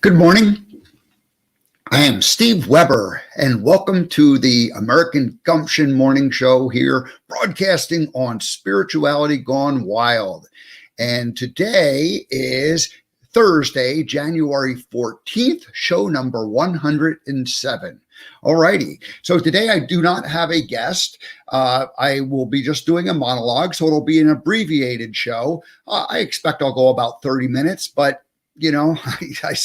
Good morning. I am Steve Weber, and welcome to the American Gumption Morning Show here, broadcasting on Spirituality Gone Wild. And today is Thursday, January 14th, show number 107. All righty. So today I do not have a guest. I will be just doing a monologue, so it'll be an abbreviated show. I expect I'll go about 30 minutes, but you know, I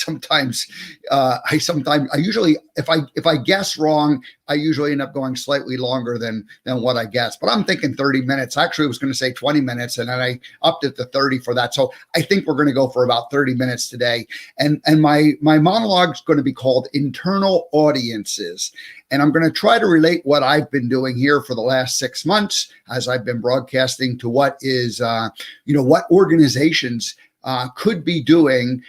usually, if I guess wrong, I usually end up going slightly longer than what I guess. But I'm thinking 30 minutes. Actually, I was going to say 20 minutes, and then I upped it to 30 for that. So I think we're going to go for about 30 minutes today. And my monologue is going to be called Internal Audiences. And I'm going to try to relate what I've been doing here for the last 6 months as I've been broadcasting to what is, what organizations could be doing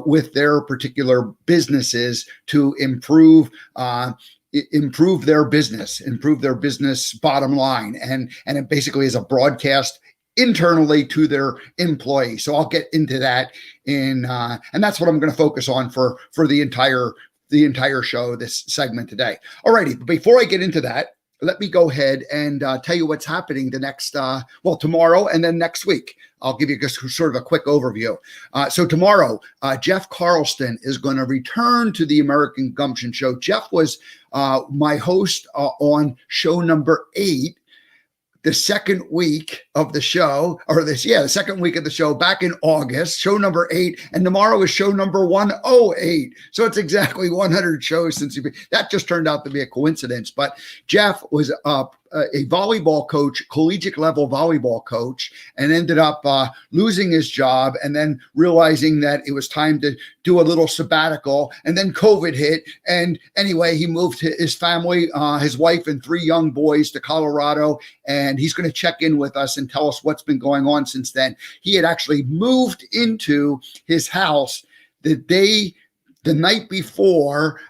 with their particular businesses to improve their business bottom line, and it basically is a broadcast internally to their employees. So I'll get into that and that's what I'm going to focus on for the entire show, this segment today. All righty, but before I get into that, let me go ahead and tell you what's happening the next, tomorrow and then next week. I'll give you just sort of a quick overview. So tomorrow, Jeff Carlston is going to return to the American Gumption Show. Jeff was my host on show number 8, the second week of the show, the second week of the show back in August, show number 8, and tomorrow is show number 108. So it's exactly 100 shows since that just turned out to be a coincidence. But Jeff was a volleyball coach, collegiate level volleyball coach, and ended up losing his job and then realizing that it was time to do a little sabbatical. And then COVID hit. And anyway, he moved his family, his wife and 3 young boys to Colorado. And he's going to check in with us and tell us what's been going on since then. He had actually moved into his house the night before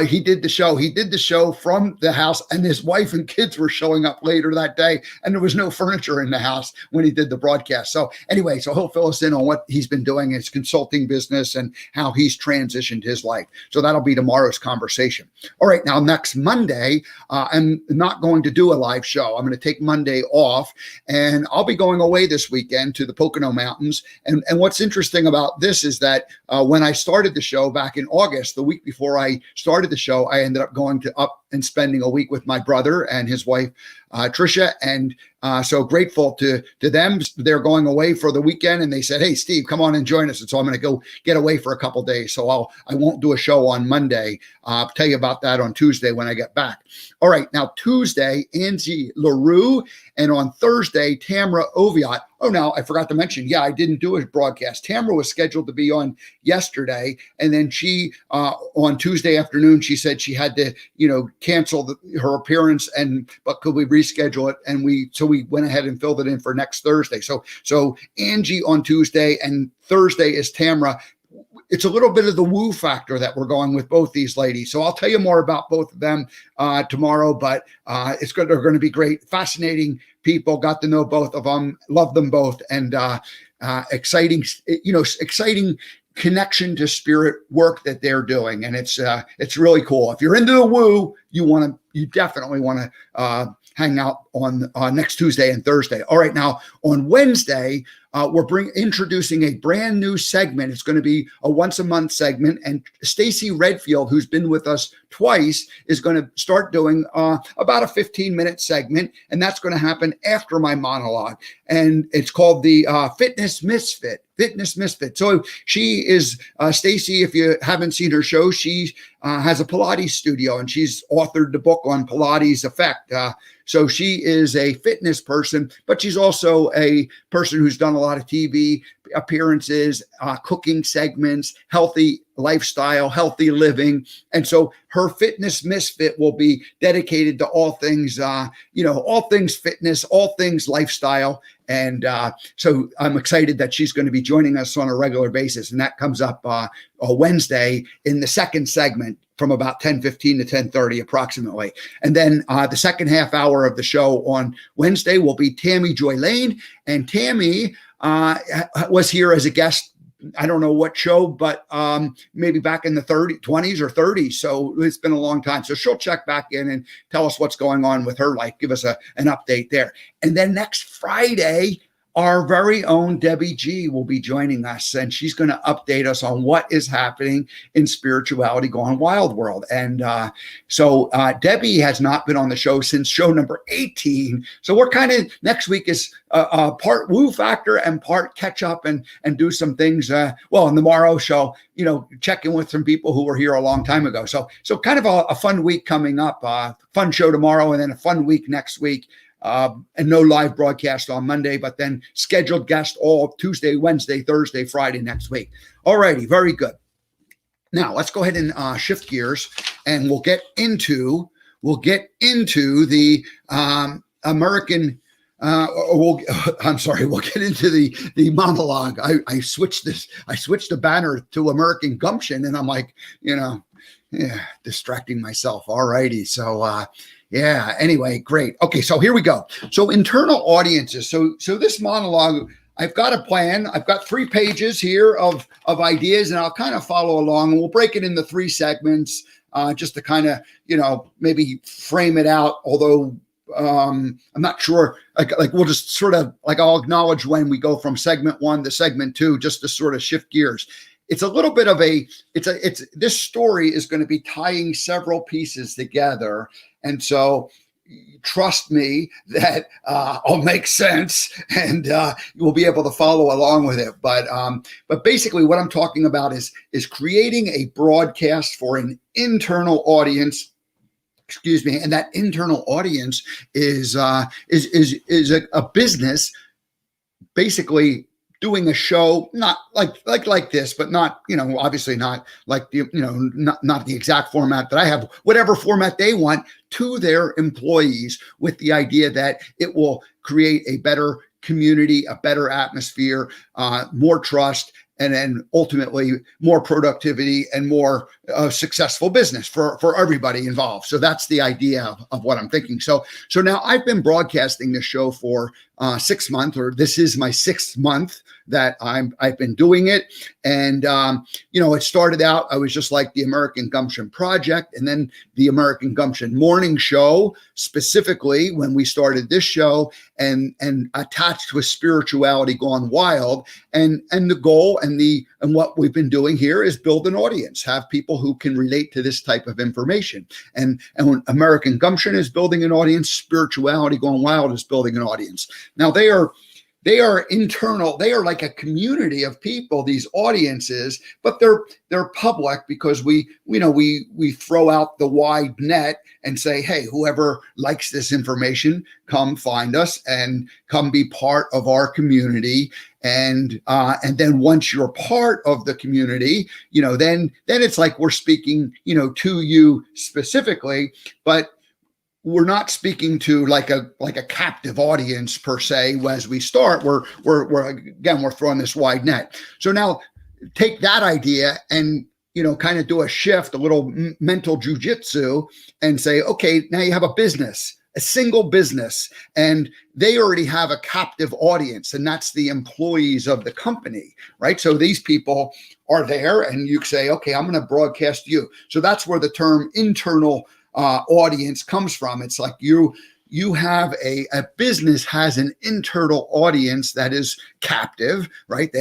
he did the show. He did the show from the house, and his wife and kids were showing up later that day, and there was no furniture in the house when he did the broadcast. So anyway, so he'll fill us in on what he's been doing in his consulting business and how he's transitioned his life. So that'll be tomorrow's conversation. All right, now next Monday, I'm not going to do a live show. I'm going to take Monday off, and I'll be going away this weekend to the Pocono Mountains. And what's interesting about this is that when I started the show back in August, the week before I started the show, I ended up going up and spending a week with my brother and his wife, Trisha. And so grateful to them. They're going away for the weekend, and they said, "Hey, Steve, come on and join us." And so I'm going to go get away for a couple days. So I won't do a show on Monday. I'll tell you about that on Tuesday when I get back. All right. Now, Tuesday, Angie LaRue, and on Thursday, Tamra Oviatt. Oh, now I forgot to mention, I didn't do a broadcast. Tamra was scheduled to be on yesterday. And then she, on Tuesday afternoon, she said she had to, cancel her appearance, but could we reschedule it? And we went ahead and filled it in for next Thursday. So Angie on Tuesday, and Thursday is Tamra. It's a little bit of the woo factor that we're going with both these ladies. So I'll tell you more about both of them tomorrow, but they're going to be great, fascinating people. Got to know both of them, love them both, and exciting connection to spirit work that they're doing. And it's really cool. If you're into the woo, you definitely want to hang out on next Tuesday and Thursday. All right. Now on Wednesday, we're introducing a brand new segment. It's going to be a once a month segment, and Stacy Redfield, who's been with us twice, is going to start doing about a 15-minute segment, and that's going to happen after my monologue. And it's called the Fitness Misfit. So she is Stacy. If you haven't seen her show, she has a Pilates studio, and she's authored the book on Pilates Effect. So she is a fitness person, but she's also a person who's done a lot of TV appearances, cooking segments, healthy lifestyle, healthy living. And so her Fitness Misfit will be dedicated to all things, all things fitness, all things lifestyle. And so I'm excited that she's going to be joining us on a regular basis. And that comes up a Wednesday in the second segment from about 10:15 to 10:30 approximately. And then the second half hour of the show on Wednesday will be Tammy Joy Lane. And Tammy was here as a guest I don't know what show, but maybe back in the 20s or 30s. So it's been a long time. So she'll check back in and tell us what's going on with her life, give us an update there. And then next Friday, our very own Debbie G will be joining us, and she's going to update us on what is happening in Spirituality Gone Wild world. And so Debbie has not been on the show since show number 18. So we're kind of, next week is part woo factor and part catch up and do some things. Well, in the Morrow show, check in with some people who were here a long time ago. So kind of a fun week coming up, fun show tomorrow, and then a fun week next week. And no live broadcast on Monday, but then scheduled guests all Tuesday, Wednesday, Thursday, Friday next week. All righty, very good. Now let's go ahead and shift gears, and we'll get into the American. We'll get into the monologue. I switched the banner to American Gumption, and I'm like, distracting myself. All righty, so. Yeah. Anyway, great. Okay. So here we go. So internal audiences. So this monologue, I've got a plan. I've got 3 pages here of ideas, and I'll kind of follow along, and we'll break it into 3 segments, just to kind of, maybe frame it out. Although, I'm not sure, like we'll just sort of I'll acknowledge when we go from segment 1 to segment 2, just to sort of shift gears. It's a little bit of this story is going to be tying several pieces together. And so trust me that will make sense, and you'll be able to follow along with it. But basically what I'm talking about is creating a broadcast for an internal audience. Excuse me. And that internal audience is a business basically doing a show, not like this, but not, obviously not like the, not the exact format that I have, whatever format they want, to their employees, with the idea that it will create a better community, a better atmosphere, more trust, and then ultimately more productivity and more successful business for everybody involved. So that's the idea of what I'm thinking. So now I've been broadcasting this show for 6 months, or this is my 6th month that I've been doing it. And, it started out, I was just like the American Gumption Project, and then the American Gumption Morning Show, specifically when we started this show, and attached with Spirituality Gone Wild. And the goal and what we've been doing here is build an audience, have people who can relate to this type of information. And when American Gumption is building an audience, Spirituality Gone Wild is building an audience. Now they are internal. They are like a community of people, these audiences, but they're public, because we throw out the wide net and say, hey, whoever likes this information, come find us and come be part of our community. And then once you're part of the community, then it's like we're speaking, to you specifically, but we're not speaking to like a captive audience per se. As we start, we're throwing this wide net. So now take that idea and, kind of do a shift, a little mental jujitsu, and say, okay, now you have a business, a single business, and they already have a captive audience, and that's the employees of the company, right? So these people are there, and you say, okay, I'm going to broadcast you. So that's where the term internal audience comes from. It's like you have a business has an internal audience that is captive, right?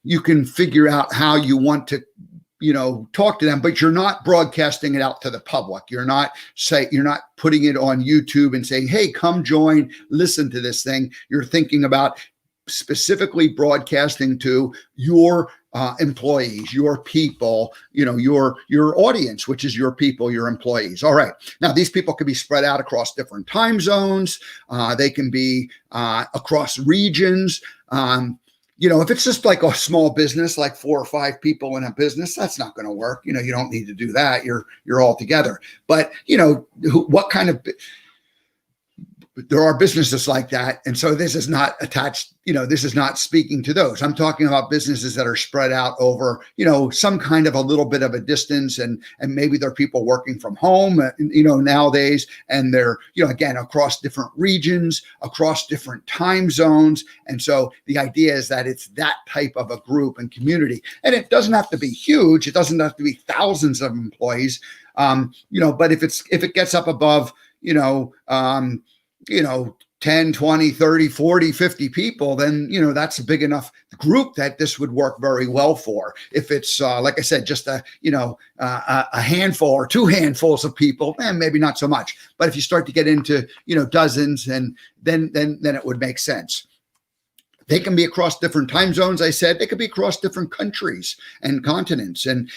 You can figure out how you want to, talk to them, but you're not broadcasting it out to the public. You're not putting it on YouTube and saying, hey, come join, listen to this thing. You're thinking about specifically broadcasting to your employees, your people, your audience, which is your people, your employees. All right. Now, these people can be spread out across different time zones. They can be across regions. If it's just like a small business, like 4 or 5 people in a business, that's not going to work. You don't need to do that. You're all together. But, what kind of there are businesses like that. And so this is not attached, this is not speaking to those. I'm talking about businesses that are spread out over, some kind of a little bit of a distance, and maybe there are people working from home, nowadays, and they're, again, across different regions, across different time zones. And so the idea is that it's that type of a group and community. And it doesn't have to be huge. It doesn't have to be thousands of employees, but if it gets up above, 10, 20, 30, 40, 50 people, then, that's a big enough group that this would work very well for. If it's, like I said, just a handful or two handfuls of people, maybe not so much. But if you start to get into, dozens, and then it would make sense. They can be across different time zones. I said they could be across different countries and continents. And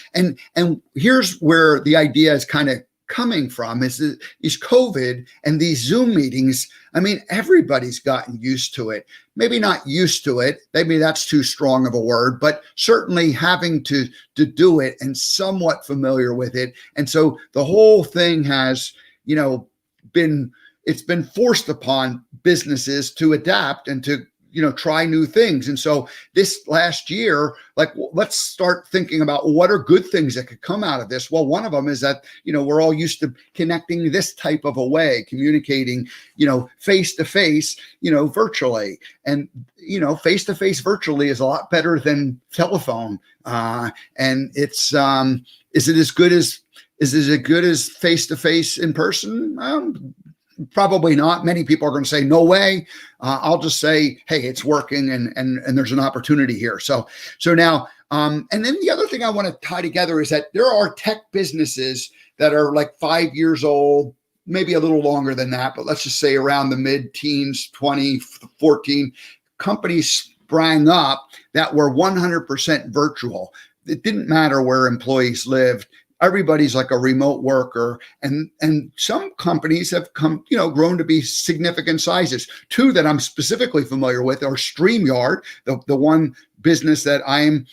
here's where the idea is kind of coming from is COVID and these Zoom meetings. I mean, everybody's gotten used to it. Maybe not used to it. Maybe that's too strong of a word, but certainly having to do it and somewhat familiar with it. And so the whole thing has, it's been forced upon businesses to adapt and to try new things. And so this last year, let's start thinking about what are good things that could come out of this. Well, one of them is that, we're all used to connecting this type of a way, communicating, face to face, virtually. And, face to face virtually is a lot better than telephone. And it's, is it as good as face to face in person? Probably not. Many people are going to say, no way. I'll just say, hey, it's working, and there's an opportunity here. So now, and then the other thing I want to tie together is that there are tech businesses that are like 5 years old, maybe a little longer than that, but let's just say around the mid-teens, 2014, companies sprang up that were 100% virtual. It didn't matter where employees lived. Everybody's like a remote worker, and some companies have grown to be significant sizes. Two that I'm specifically familiar with are StreamYard, the one business that I'm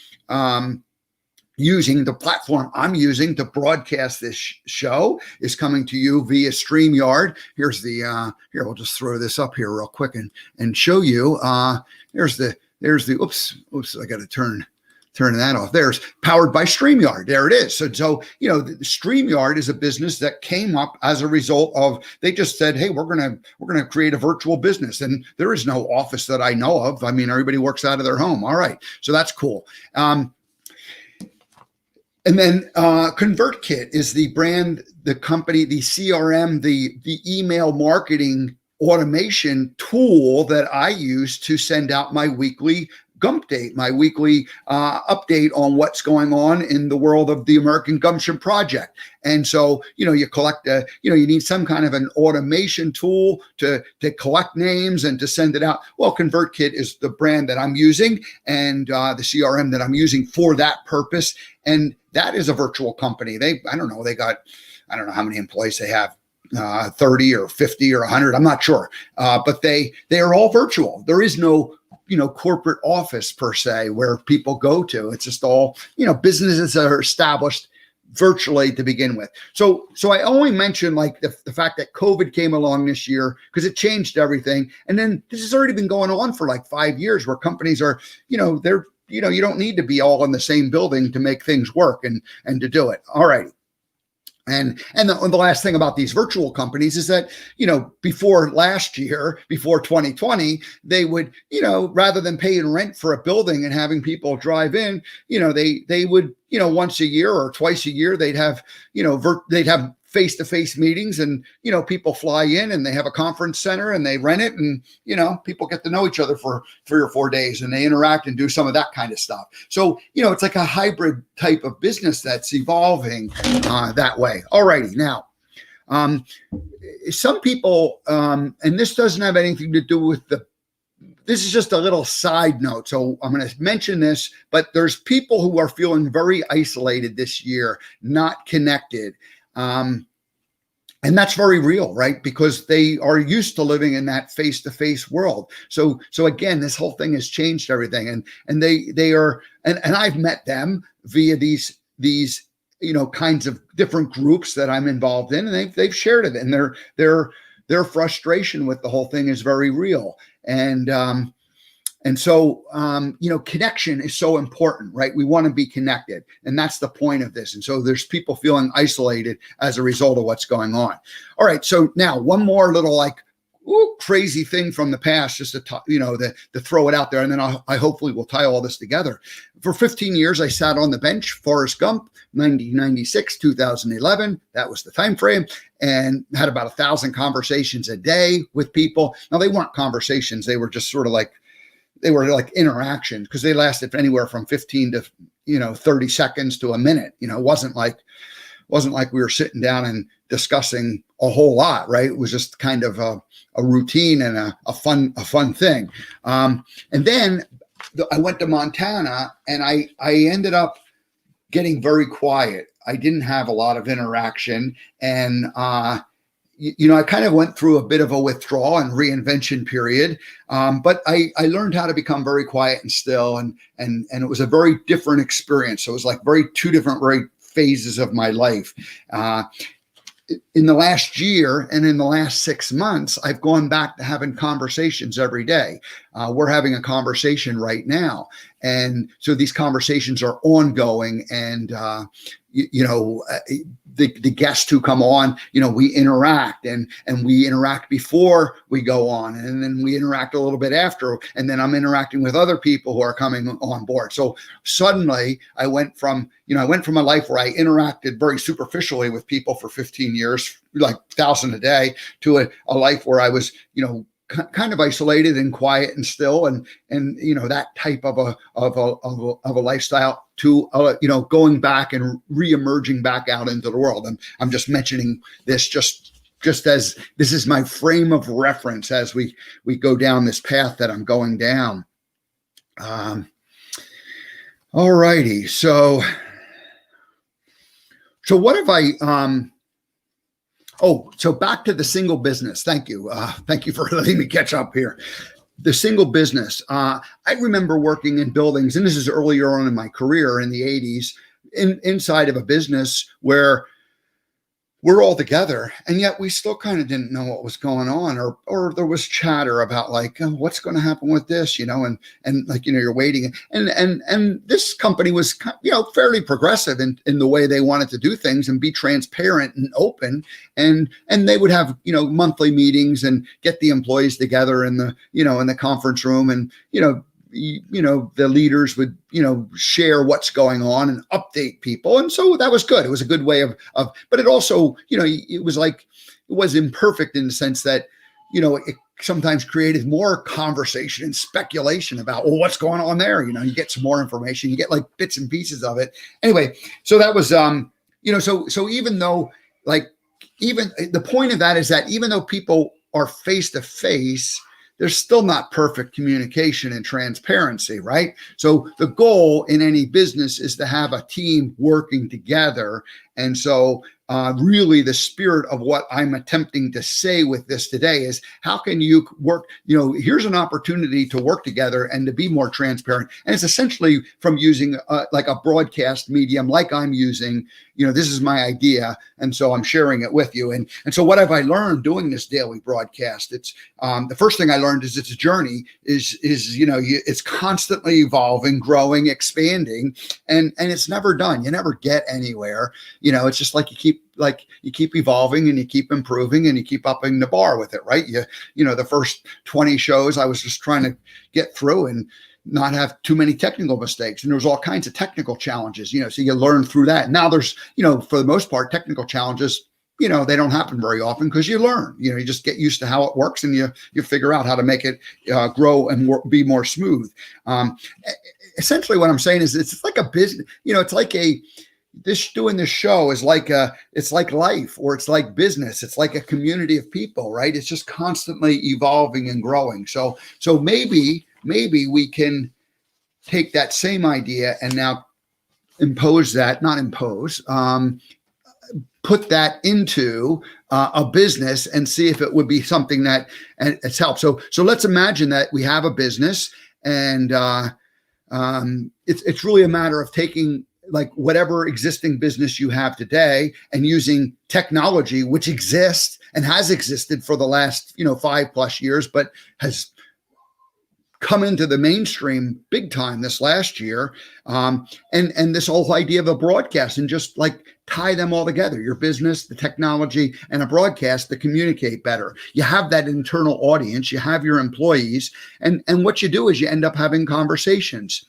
using, the platform I'm using to broadcast this show is coming to you via StreamYard. Here's the here, we'll just throw this up here real quick and show you. There's the oops, I got to turn that off. There's powered by StreamYard. There it is. So StreamYard is a business that came up as a result of, they just said, hey, we're gonna create a virtual business, and there is no office that I know of. I mean, everybody works out of their home. All right, so that's cool. And then ConvertKit is the brand, the company, the CRM, the email marketing automation tool that I use to send out my weekly Gump date, my weekly update on what's going on in the world of the American Gumption project. And so, you collect you need some kind of an automation tool to collect names and to send it out. Well, ConvertKit is the brand that I'm using, and the CRM that I'm using for that purpose. And that is a virtual company. I don't know how many employees they have. 30 or 50 or 100, I'm not sure. But they are all virtual. There is no corporate office per se where people go to. It's just all, businesses that are established virtually to begin with. So I only mentioned the fact that COVID came along this year because it changed everything. And then this has already been going on for 5 years, where companies are, you don't need to be all in the same building to make things work and to do it. All right. And the last thing about these virtual companies is that, before last year, before 2020, they would, rather than paying rent for a building and having people drive in, they would, once a year or twice a year, they'd have face-to-face meetings, and, people fly in and they have a conference center and they rent it, and, people get to know each other for 3 or 4 days and they interact and do some of that kind of stuff. So, it's like a hybrid type of business that's evolving that way. All righty. Now, some people, and this doesn't have anything to do with this is just a little side note. So I'm going to mention this, but there's people who are feeling very isolated this year, not connected. And that's very real, right? Because they are used to living in that face-to-face world. So again, this whole thing has changed everything. And they are, and I've met them via these kinds of different groups that I'm involved in, and they've shared it. And they're their frustration with the whole thing is very real. And so, connection is so important, right? We want to be connected. And that's the point of this. And so there's people feeling isolated as a result of what's going on. All right. So now one more little crazy thing from the past, just to throw it out there. And then I hopefully will tie all this together. For 15 years, I sat on the bench, Forrest Gump, 1996, 2011. That was the time frame, and had about 1,000 conversations a day with people. Now, they weren't conversations. They were just sort of like interactions, because they lasted anywhere from 15 to 30 seconds to a minute. It wasn't like we were sitting down and discussing a whole lot, right? It was just kind of a routine and a fun thing. And then I went to Montana, and I ended up getting very quiet. I didn't have a lot of interaction, and I kind of went through a bit of a withdrawal and reinvention period. But I learned how to become very quiet and still, and it was a very different experience. So it was like two different phases of my life. In the last year and in the last 6 months, I've gone back to having conversations every day. We're having a conversation right now. And so these conversations are ongoing, and, the guests who come on, we interact and we interact before we go on, and then we interact a little bit after, and then I'm interacting with other people who are coming on board. So suddenly I went from a life where I interacted very superficially with people for 15 years, like 1,000 a day, to a life where I was, kind of isolated and quiet and still, and that type of a lifestyle, to going back and re-emerging back out into the world. And I'm just mentioning this just as this is my frame of reference as we go down this path that I'm going down. All righty. So what have I so back to the single business. Thank you. Thank you for letting me catch up here. The single business. I remember working in buildings, and this is earlier on in my career in the 80s, inside of a business where we're all together, and yet we still kind of didn't know what was going on, or there was chatter about what's going to happen with this, and you're waiting, and this company was, fairly progressive in the way they wanted to do things and be transparent and open, and they would have, monthly meetings and get the employees together in the conference room, and, the leaders would, share what's going on and update people. And so that was good. It was a good way of, but it also, it was imperfect in the sense that, it sometimes created more conversation and speculation about, well, what's going on there? You get some more information, you get bits and pieces of it. Anyway, so that was, so even though even the point of that is that even though people are face to face, there's still not perfect communication and transparency, right? So the goal in any business is to have a team working together. And so really the spirit of what I'm attempting to say with this today is, how can you work, here's an opportunity to work together and to be more transparent. And it's essentially from using a broadcast medium like I'm using, this is my idea. And so I'm sharing it with you. And so what have I learned doing this daily broadcast? It's the first thing I learned is it's a journey, it's constantly evolving, growing, expanding, and it's never done. You never get anywhere. It's just like you keep evolving and you keep improving and you keep upping the bar with it, right? The first 20 shows I was just trying to get through and not have too many technical mistakes. And there was all kinds of technical challenges, so you learn through that. Now there's, for the most part, technical challenges, they don't happen very often because you learn, you just get used to how it works and you figure out how to make it grow and be more smooth. Essentially what I'm saying is it's like a business, it's like doing this show is it's like life, or it's like business. It's like a community of people, right? It's just constantly evolving and growing. So maybe we can take that same idea and now put that into a business and see if it would be something that it's helped. So let's imagine that we have a business, and it's really a matter of taking like whatever existing business you have today and using technology, which exists and has existed for the last, 5+ years, but has come into the mainstream big time this last year. And this whole idea of a broadcast, and just like tie them all together, your business, the technology, and a broadcast to communicate better. You have that internal audience, you have your employees, and what you do is you end up having conversations.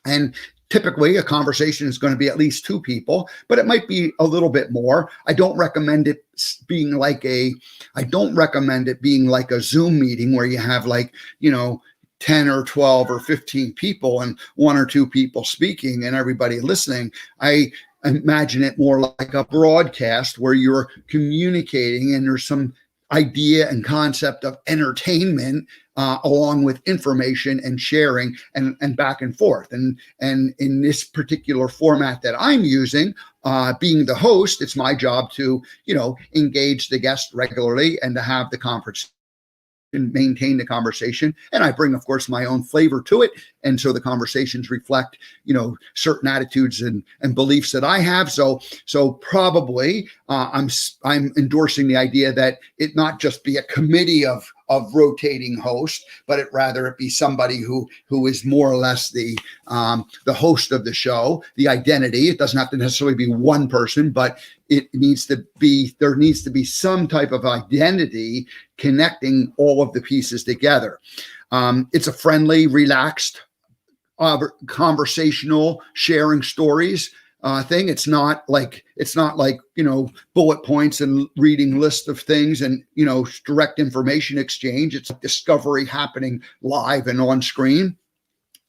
And typically a conversation is going to be at least 2 people, but it might be a little bit more. I don't recommend it being like a Zoom meeting where you have 10 or 12 or 15 people and 1 or 2 people speaking and everybody listening. I imagine it more like a broadcast where you're communicating and there's some idea and concept of entertainment along with information and sharing and back and forth. And in this particular format that I'm using, being the host, it's my job to, engage the guest regularly and to have the conference and maintain the conversation. And I bring, of course, my own flavor to it. And so the conversations reflect, certain attitudes and beliefs that I have. So probably I'm endorsing the idea that it not just be a committee of rotating hosts, but it be somebody who is more or less the host of the show, the identity. It doesn't have to necessarily be one person, but there needs to be some type of identity connecting all of the pieces together. It's a friendly, relaxed, conversational, sharing stories thing. It's not like bullet points and reading lists of things and direct information exchange. It's discovery happening live and on screen.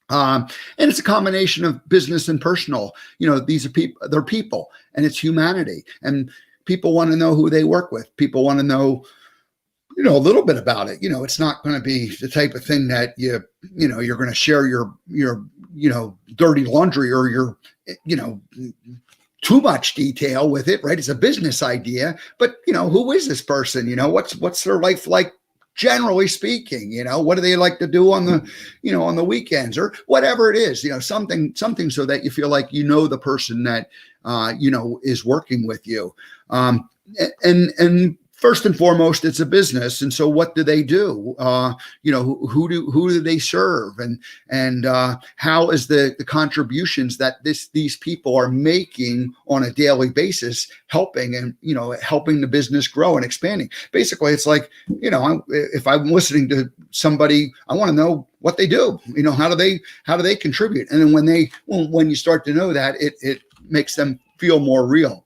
And it's a combination of business and personal. These are people, they're people, and it's humanity. And people want to know who they work with. People want to know, a little bit about it. It's not going to be the type of thing that you're going to share your dirty laundry or your, too much detail with it, right? It's a business idea, but who is this person? What's their life like? Generally speaking, what do they like to do on the weekends or whatever it is, something so that you feel like the person that is working with you. And first and foremost, it's a business, and so what do they do? Who do they serve, and how is the contributions that these people are making on a daily basis helping the business grow and expanding? Basically, it's like if I'm listening to somebody, I want to know what they do. How do they contribute? And then when you start to know that, it makes them feel more real.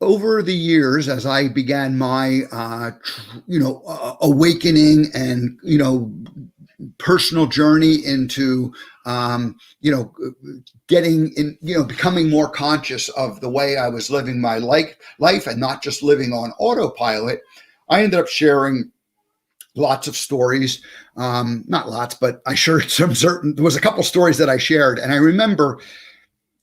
Over the years, as I began my, awakening and, personal journey into, getting in, becoming more conscious of the way I was living my life and not just living on autopilot, I ended up sharing lots of stories, not lots, but I shared there was a couple stories that I shared. And I remember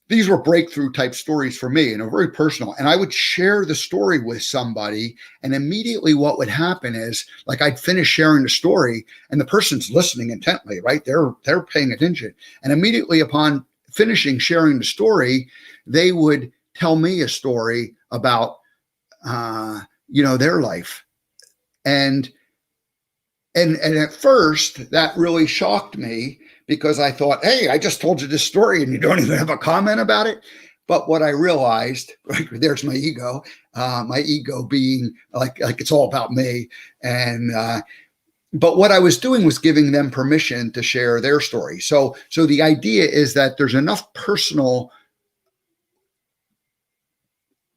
these were breakthrough type stories for me and are very personal. And I would share the story with somebody, and immediately what would happen is I'd finish sharing the story and the person's listening intently, right? They're paying attention. And immediately upon finishing sharing the story, they would tell me a story about, their life. And at first that really shocked me, because I thought, hey, I just told you this story and you don't even have a comment about it. But what I realized, right, there's my ego being like it's all about me. And but what I was doing was giving them permission to share their story. So the idea is that there's enough personal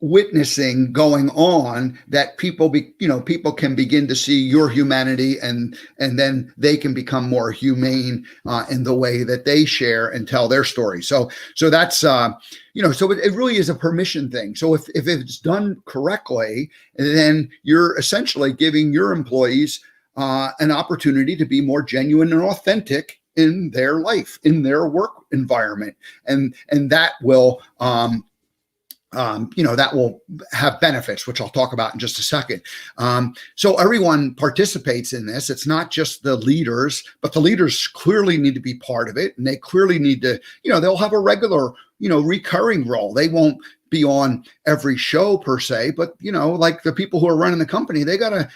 witnessing going on that people can begin to see your humanity, and then they can become more humane in the way that they share and tell their story. So that's so it really is a permission thing. So if it's done correctly, then you're essentially giving your employees an opportunity to be more genuine and authentic in their life, in their work environment, and that will that will have benefits, which I'll talk about in just a second. So everyone participates in this. It's not just the leaders, but the leaders clearly need to be part of it. And they clearly need to, they'll have a regular, recurring role. They won't be on every show per se, but like the people who are running the company, they gotta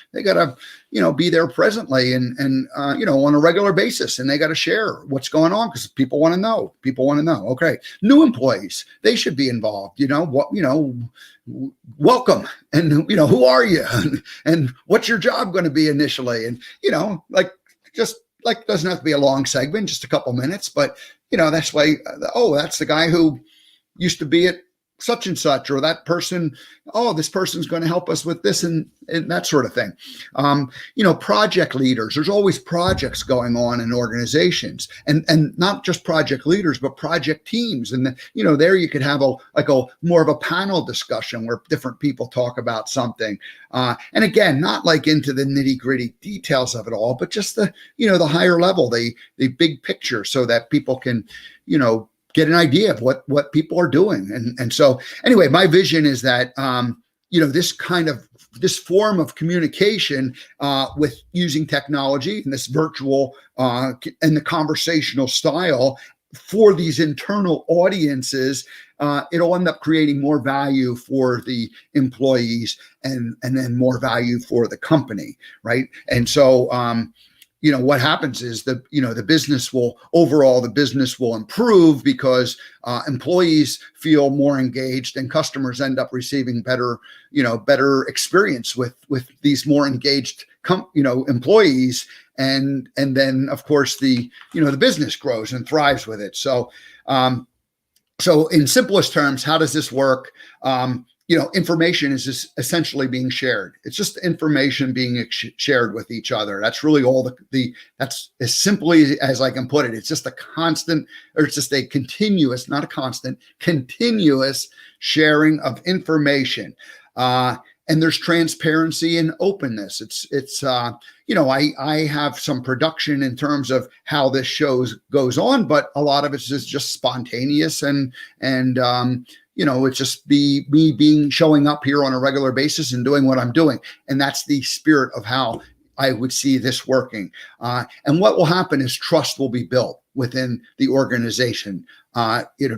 be there presently and on a regular basis, and they got to share what's going on because people want to know. Okay, new employees, they should be involved. Welcome, and who are you, and what's your job going to be initially, and just doesn't have to be a long segment, just a couple minutes, but that's why. Oh, that's the guy who used to be at such and such, or that person, this person's going to help us with this and that sort of thing. Project leaders, there's always projects going on in organizations, and not just project leaders, but project teams. And there you could have a more of a panel discussion where different people talk about something. And again, not like into the nitty gritty details of it all, but just the higher level, the big picture, so that people can, get an idea of what people are doing. And so anyway, my vision is that, this form of communication with using technology and this virtual and the conversational style for these internal audiences, it'll end up creating more value for the employees and then more value for the company, right? And so, what happens is the business will improve because employees feel more engaged, and customers end up receiving better experience with these more engaged employees, and then of course the business grows and thrives with it. So in simplest terms, how does this work? Information is just essentially being shared. It's just information being shared with each other. That's really all that's as simply as I can put it. It's just a constant, or it's just a continuous, not a constant, continuous sharing of information. And there's transparency and openness. I have some production in terms of how this show goes on, but a lot of it is just spontaneous and it's just me showing up here on a regular basis and doing what I'm doing. And that's the spirit of how I would see this working. And what will happen is trust will be built within the organization.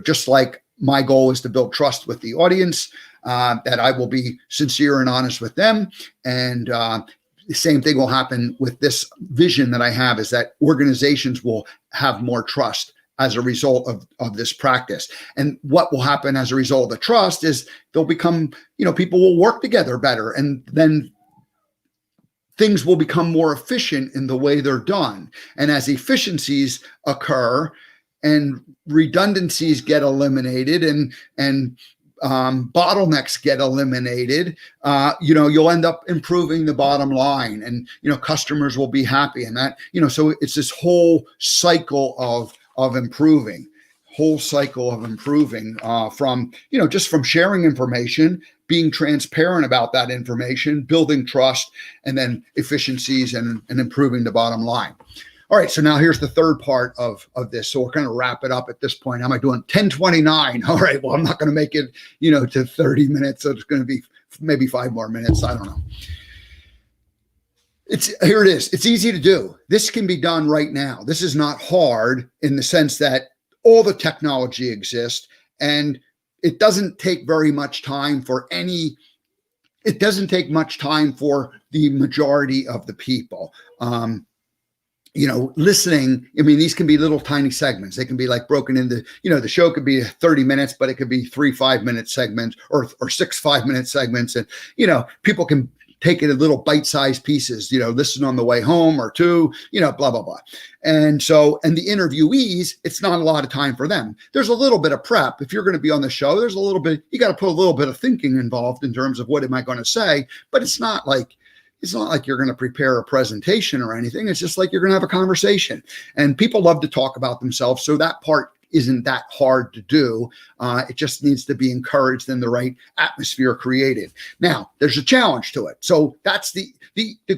Just like my goal is to build trust with the audience, that I will be sincere and honest with them. And the same thing will happen with this vision that I have, is that organizations will have more trust as a result of this practice. And what will happen as a result of the trust is they'll become, people will work together better, and then things will become more efficient in the way they're done. And as efficiencies occur and redundancies get eliminated and bottlenecks get eliminated, you'll end up improving the bottom line, and customers will be happy, and that so it's this whole cycle of improving, from just from sharing information, being transparent about that information, building trust, and then efficiencies and improving the bottom line. All right, so now here's the third part of this. So we're going to wrap it up at this point. How am I doing? 10:29. All right, well, I'm not going to make it, to 30 minutes. So it's going to be maybe 5 more minutes. I don't know. Here it is. It's easy to do. This can be done right now. This is not hard in the sense that all the technology exists, and it doesn't take very much time for the majority of the people. Listening, these can be little tiny segments. They can be like broken into, the show could be 30 minutes, but it could be 3 5-minute segments or 6 5-minute segments. And, people can take it in little bite-sized pieces, listen on the way home or 2, blah, blah, blah. And so, and the interviewees, it's not a lot of time for them. There's a little bit of prep. If you're going to be on the show, there's a little bit, you got to put a little bit of thinking involved in terms of what am I going to say, but it's not like you're going to prepare a presentation or anything. It's just like you're going to have a conversation, and people love to talk about themselves. So that part isn't that hard to do. It just needs to be encouraged and the right atmosphere created. Now, there's a challenge to it. So that's the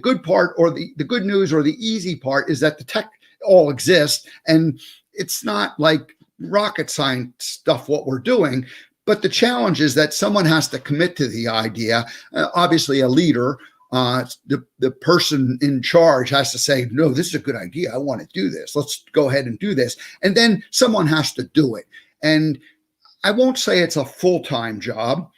good part, or the good news, or the easy part, is that the tech all exists, and it's not like rocket science stuff what we're doing, But the challenge is that someone has to commit to the idea. Obviously, a leader, the person in charge has to say, no, this is a good idea. I want to do this. Let's go ahead and do this. And then someone has to do it. And I won't say it's a full-time job,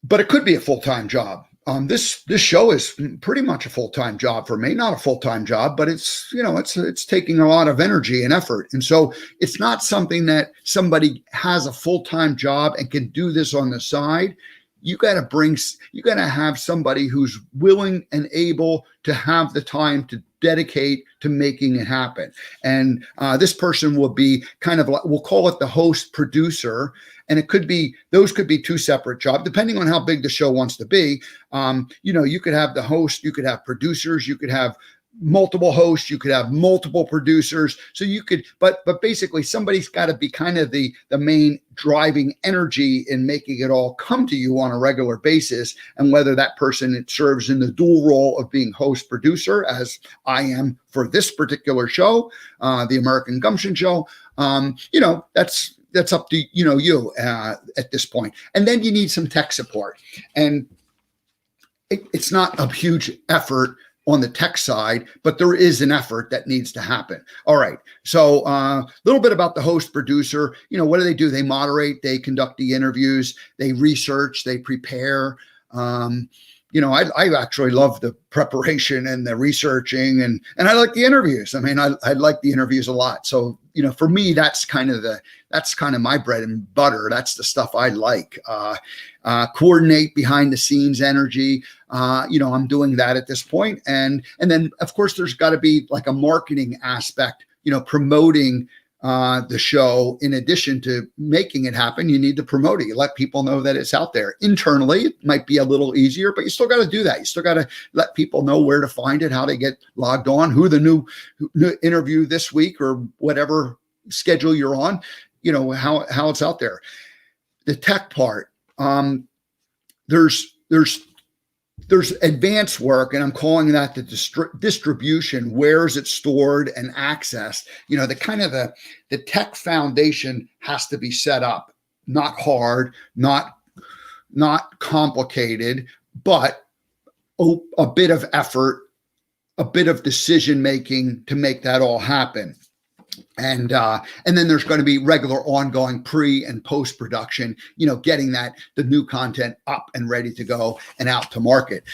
but it could be a full-time job. This show is pretty much a full-time job for me. Not a full-time job, but it's taking a lot of energy and effort. And so it's not something that somebody has a full-time job and can do this on the side. You got to have somebody who's willing and able to have the time to dedicate to making it happen. And this person will be kind of like, we'll call it the host producer. And those could be two separate jobs, depending on how big the show wants to be. You could have the host, you could have producers, you could have multiple hosts, you could have multiple producers. So you could, but basically somebody's got to be kind of the main driving energy in making it all come to you on a regular basis. And whether that person serves in the dual role of being host producer, as I am for this particular show, the American Gumption show, that's up to you at this point. And then you need some tech support, and it's not a huge effort on the tech side, but there is an effort that needs to happen. All right. So a little bit about the host producer. What do? They moderate, they conduct the interviews, they research, they prepare. I actually love the preparation and the researching, and I like the interviews. I mean, I like the interviews a lot. So, for me, that's kind of my bread and butter. That's the stuff I like. Coordinate behind the scenes energy. I'm doing that at this point. And then of course there's got to be like a marketing aspect, promoting the show. In addition to making it happen, you need to promote it. You let people know that it's out there. Internally, it might be a little easier, but you still got to do that. You still got to let people know where to find it, how to get logged on, who the new interview this week or whatever schedule you're on, how it's out there. The tech part, there's advanced work, and I'm calling that the distribution. Where is it stored and accessed? The tech foundation has to be set up, not hard, not complicated, but a bit of effort, a bit of decision making to make that all happen. And then there's going to be regular ongoing pre and post production, getting the new content up and ready to go and out to market.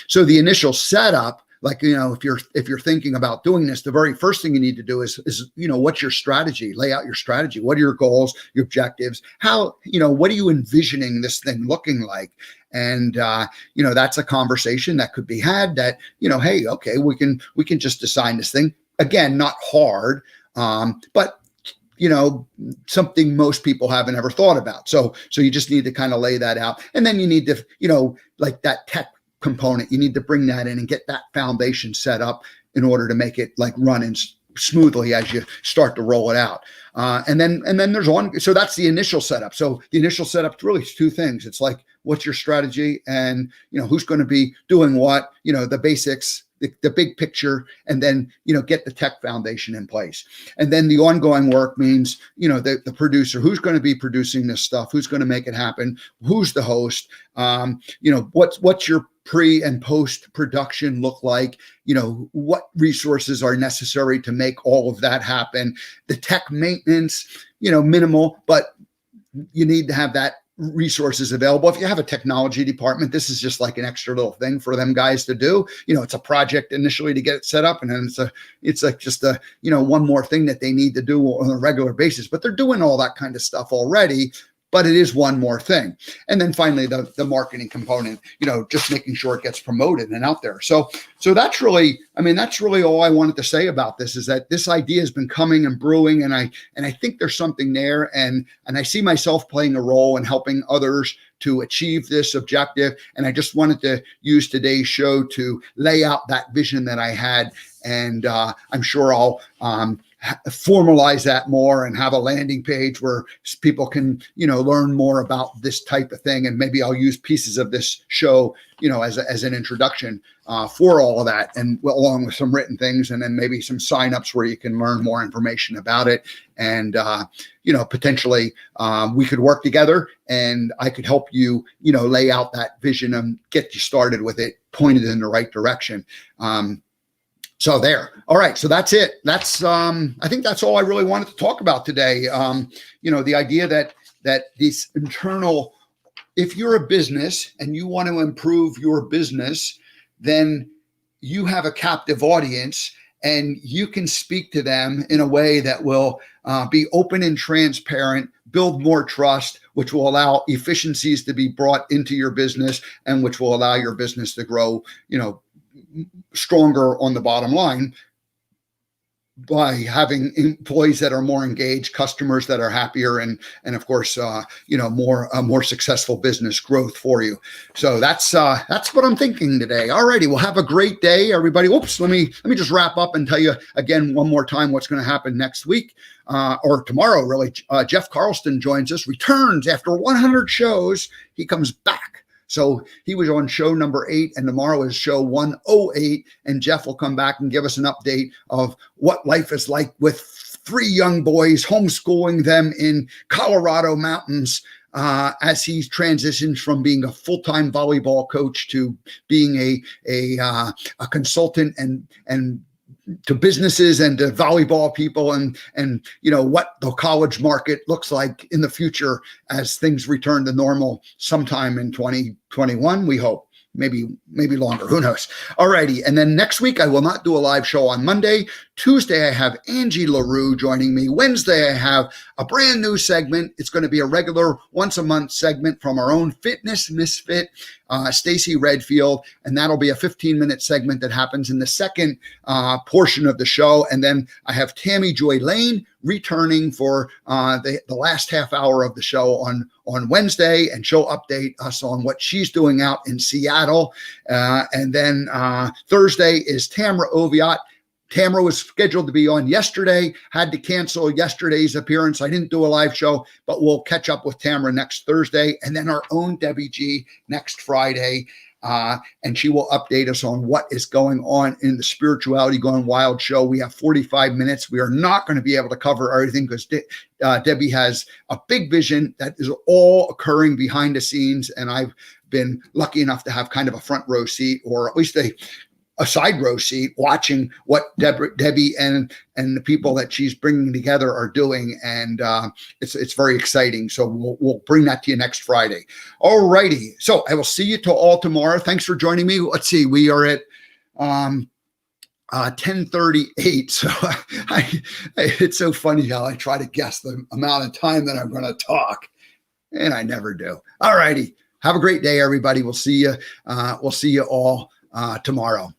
So the initial setup, if you're thinking about doing this, the very first thing you need to do is what's your strategy? Lay out your strategy. What are your goals, your objectives? How, what are you envisioning this thing looking like? And, that's a conversation that could be had that, hey, okay, we can just design this thing. Again, not hard, but something most people haven't ever thought about. So you just need to kind of lay that out. And then you need to, like that tech component, you need to bring that in and get that foundation set up in order to make it run smoothly as you start to roll it out. And then there's so that's the initial setup. So the initial setup is really two things. It's like, what's your strategy, and, who's going to be doing what, the basics, the big picture, and then, get the tech foundation in place. And then the ongoing work means, the producer, who's going to be producing this stuff, who's going to make it happen, who's the host, what's your pre and post production look like, what resources are necessary to make all of that happen. The tech maintenance, minimal, but you need to have that resources available. If you have a technology department, this is just like an extra little thing for them guys to do. It's a project initially to get it set up, and then it's just a one more thing that they need to do on a regular basis. But they're doing all that kind of stuff already. But it is one more thing. And then finally, the marketing component, just making sure it gets promoted and out there. So that's really all I wanted to say about this, is that this idea has been coming and brewing, and I think there's something there, and I see myself playing a role in helping others to achieve this objective. And I just wanted to use today's show to lay out that vision that I had. And I'm sure I'll formalize that more and have a landing page where people can, learn more about this type of thing. And maybe I'll use pieces of this show, as an introduction for all of that, and along with some written things, and then maybe some signups where you can learn more information about it. And, potentially we could work together and I could help you, lay out that vision and get you started with it, pointed in the right direction. So there. All right. So that's it. That's, I think that's all I really wanted to talk about today. The idea that this internal, if you're a business and you want to improve your business, then you have a captive audience and you can speak to them in a way that will be open and transparent, build more trust, which will allow efficiencies to be brought into your business and which will allow your business to grow, stronger on the bottom line by having employees that are more engaged, customers that are happier, and of course, more successful business growth for you. So that's what I'm thinking today. All righty, well, have a great day, everybody. Oops, let me just wrap up and tell you again one more time what's going to happen next week or tomorrow. Really, Jeff Carlston joins us, returns after 100 shows. He comes back. So he was on show number 8, and tomorrow is show 108. And Jeff will come back and give us an update of what life is like with 3 young boys, homeschooling them in Colorado mountains as he transitions from being a full-time volleyball coach to being a consultant and to businesses and to volleyball people and what the college market looks like in the future as things return to normal sometime in 2021, we hope. Maybe longer, who knows. All righty. And then next week, I will not do a live show on Monday. Tuesday, I have Angie LaRue joining me. Wednesday, I have a brand new segment. It's going to be a regular once a month segment from our own fitness misfit, Stacy Redfield. And that'll be a 15-minute segment that happens in the second portion of the show. And then I have Tammy Joy Lane returning for the last half hour of the show on Wednesday, and she'll update us on what she's doing out in Seattle. And then Thursday is Tamra Oviatt. Tamra was scheduled to be on yesterday, had to cancel yesterday's appearance. I didn't do a live show, but we'll catch up with Tamra next Thursday, and then our own Debbie G next Friday. And she will update us on what is going on in the Spirituality Gone Wild show. We have 45 minutes. We are not going to be able to cover everything because Debbie has a big vision that is all occurring behind the scenes. And I've been lucky enough to have kind of a front row seat, or at least a side row seat, watching what Debbie and the people that she's bringing together are doing. And it's very exciting. So we'll bring that to you next Friday. All righty. So I will see you all tomorrow. Thanks for joining me. Let's see. We are at 10:38. So it's so funny how I try to guess the amount of time that I'm going to talk, and I never do. All righty. Have a great day, everybody. We'll see you all tomorrow.